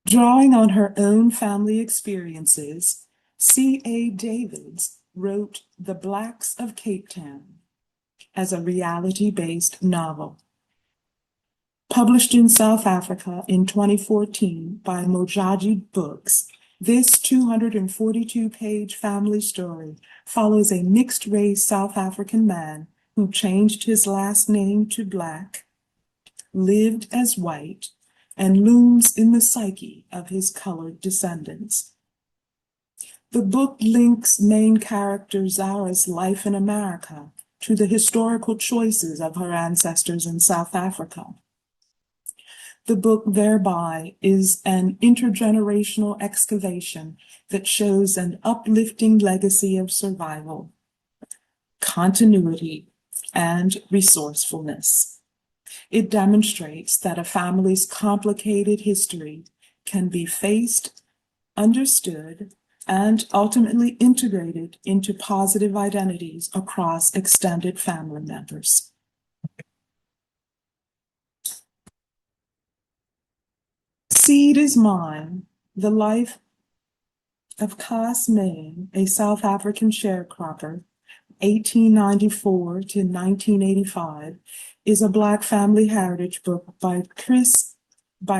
Drawing on her own family experiences, C.A. Davids wrote The Blacks of Cape Town as a reality-based novel. Published in South Africa in 2014 by Mojaji Books, this 242-page family story follows a mixed-race South African man who changed his last name to Black, lived as white, and looms in the psyche of his colored descendants. The book links main character Zara's life in America to the historical choices of her ancestors in South Africa. The book thereby is an intergenerational excavation that shows an uplifting legacy of survival, continuity, and resourcefulness. It demonstrates that a family's complicated history can be faced, understood, and ultimately integrated into positive identities across extended family members. Seed is Mine, the life of Cas Main, a South African sharecropper, 1894 to 1985, is a Black family heritage book by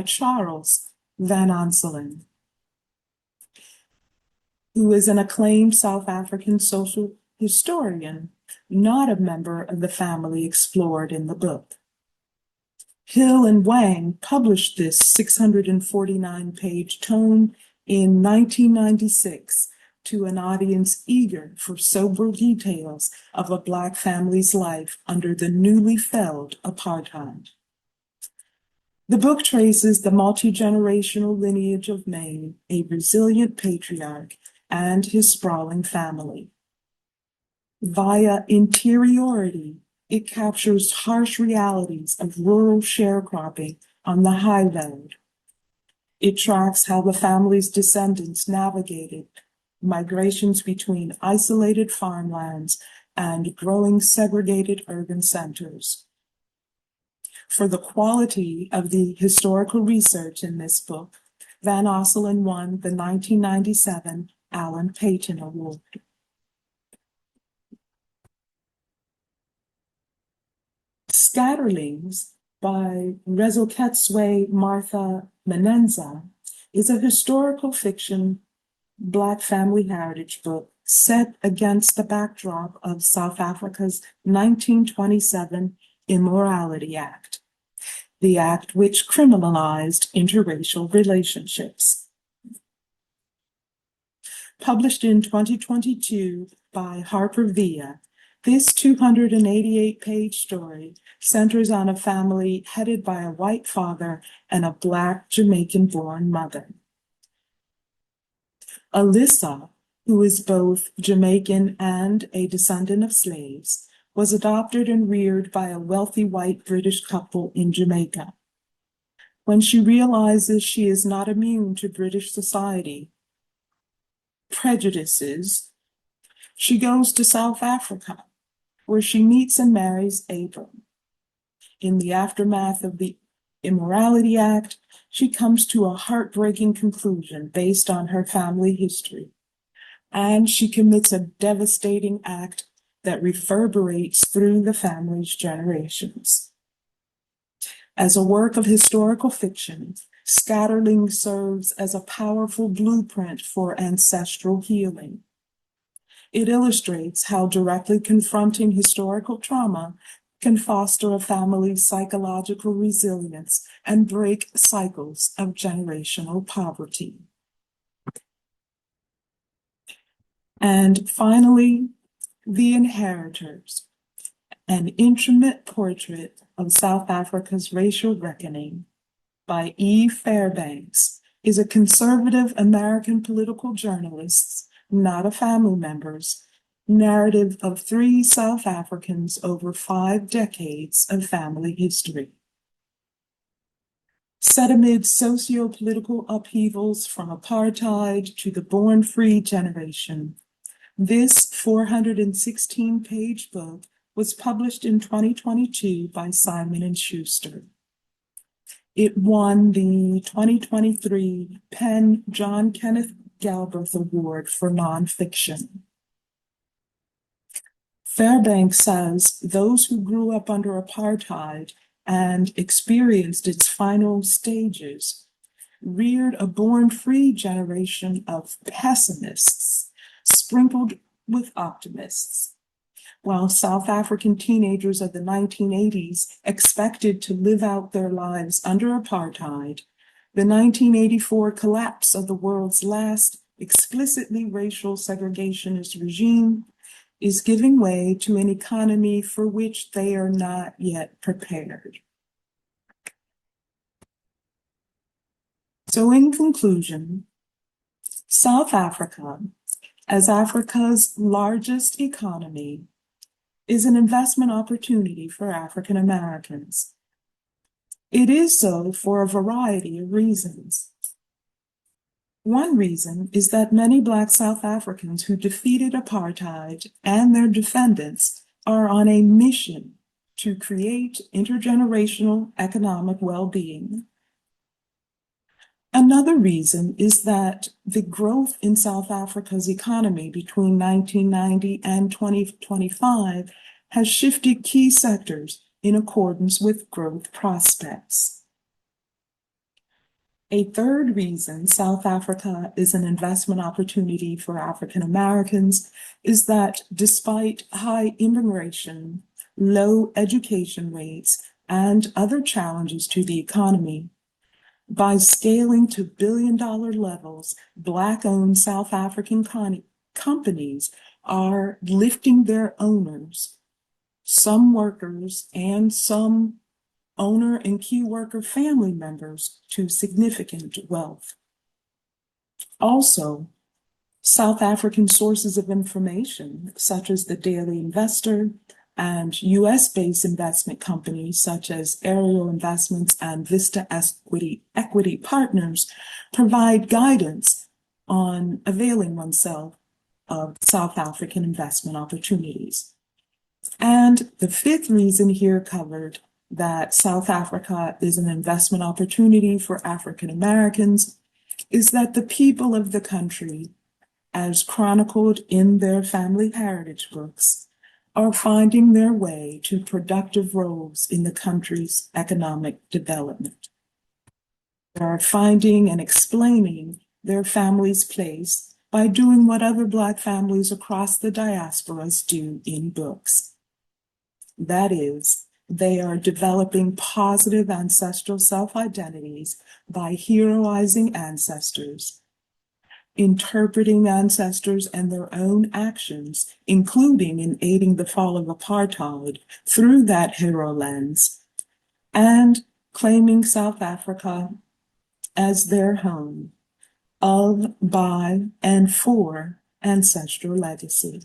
Charles Van Onselen, who is an acclaimed South African social historian, not a member of the family explored in the book. Hill and Wang published this 649-page tome in 1996 to an audience eager for sober details of a Black family's life under the newly felled apartheid. The book traces the multi-generational lineage of Maine, a resilient patriarch, and his sprawling family. Via interiority, it captures harsh realities of rural sharecropping on the high road. It tracks how the family's descendants navigated migrations between isolated farmlands and growing segregated urban centers. For the quality of the historical research in this book, Van Onselen won the 1997 Alan Payton Award. Scatterlings by Rezoketswe Martha Menenza is a historical fiction Black family heritage book set against the backdrop of South Africa's 1927 Immorality Act, the act which criminalized interracial relationships. Published in 2022 by Harper Via, this 288-page story centers on a family headed by a white father and a Black Jamaican-born mother. Alyssa, who is both Jamaican and a descendant of slaves, was adopted and reared by a wealthy white British couple in Jamaica. When she realizes she is not immune to British society prejudices, she goes to South Africa, where she meets and marries Abram. In the aftermath of the Immorality Act, she comes to a heartbreaking conclusion based on her family history, and she commits a devastating act that reverberates through the family's generations. As a work of historical fiction, Scatterling serves as a powerful blueprint for ancestral healing. It illustrates how directly confronting historical trauma can foster a family's psychological resilience and break cycles of generational poverty. And finally, The Inheritors, an intimate portrait of South Africa's racial reckoning by E. Fairbanks, is a conservative American political journalist, not a family member's, narrative of 3 South Africans over 5 decades of family history. Set amid socio-political upheavals from apartheid to the born-free generation, this 416-page book was published in 2022 by Simon & Schuster. It won the 2023 Penn John Kenneth Galbraith Award for Nonfiction. Fairbanks says those who grew up under apartheid and experienced its final stages reared a born-free generation of pessimists sprinkled with optimists. While South African teenagers of the 1980s expected to live out their lives under apartheid, the 1984 collapse of the world's last explicitly racial segregationist regime is giving way to an economy for which they are not yet prepared. So in conclusion, South Africa, as Africa's largest economy, is an investment opportunity for African Americans. It is so for a variety of reasons. One reason is that many Black South Africans who defeated apartheid and their descendants are on a mission to create intergenerational economic well-being. Another reason is that the growth in South Africa's economy between 1990 and 2025 has shifted key sectors in accordance with growth prospects. A third reason South Africa is an investment opportunity for African Americans is that despite high immigration, low education rates, and other challenges to the economy, by scaling to billion-dollar levels, Black-owned South African companies are lifting their owners, some workers, and some owner and key worker family members to significant wealth. Also, South African sources of information, such as the Daily Investor, and US-based investment companies such as Ariel Investments and Vista Equity Partners provide guidance on availing oneself of South African investment opportunities. And the fifth reason here covered that South Africa is an investment opportunity for African Americans is that the people of the country, as chronicled in their family heritage books, are finding their way to productive roles in the country's economic development. They are finding and explaining their family's place by doing what other Black families across the diasporas do in books. That is, they are developing positive ancestral self-identities by heroizing ancestors, interpreting ancestors and their own actions, including in aiding the fall of apartheid through that hero lens, and claiming South Africa as their home of, by, and for ancestral legacy.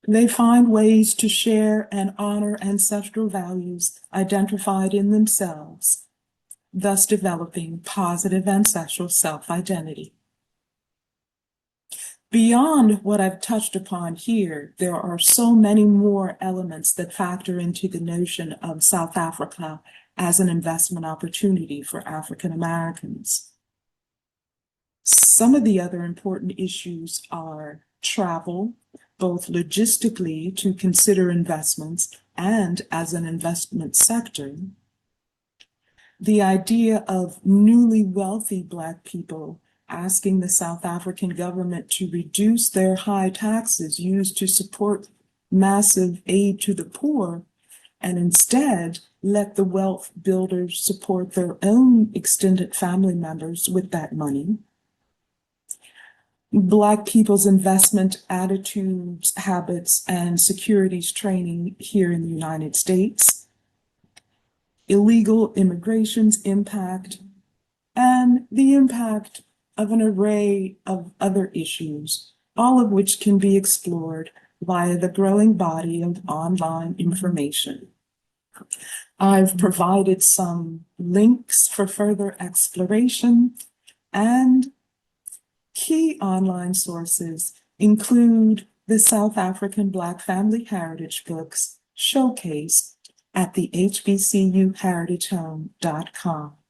They find ways to share and honor ancestral values identified in themselves, thus developing positive ancestral self-identity. Beyond what I've touched upon here, there are so many more elements that factor into the notion of South Africa as an investment opportunity for African Americans. Some of the other important issues are travel, both logistically to consider investments and as an investment sector. The idea of newly wealthy Black people asking the South African government to reduce their high taxes used to support massive aid to the poor and instead let the wealth builders support their own extended family members with that money. Black people's investment attitudes, habits, and securities training here in the United States, illegal immigration's impact, and the impact of an array of other issues, all of which can be explored via the growing body of online information. I've provided some links for further exploration, and key online sources include the South African Black Family Heritage Books Showcase at the hbcuheritagehome.com.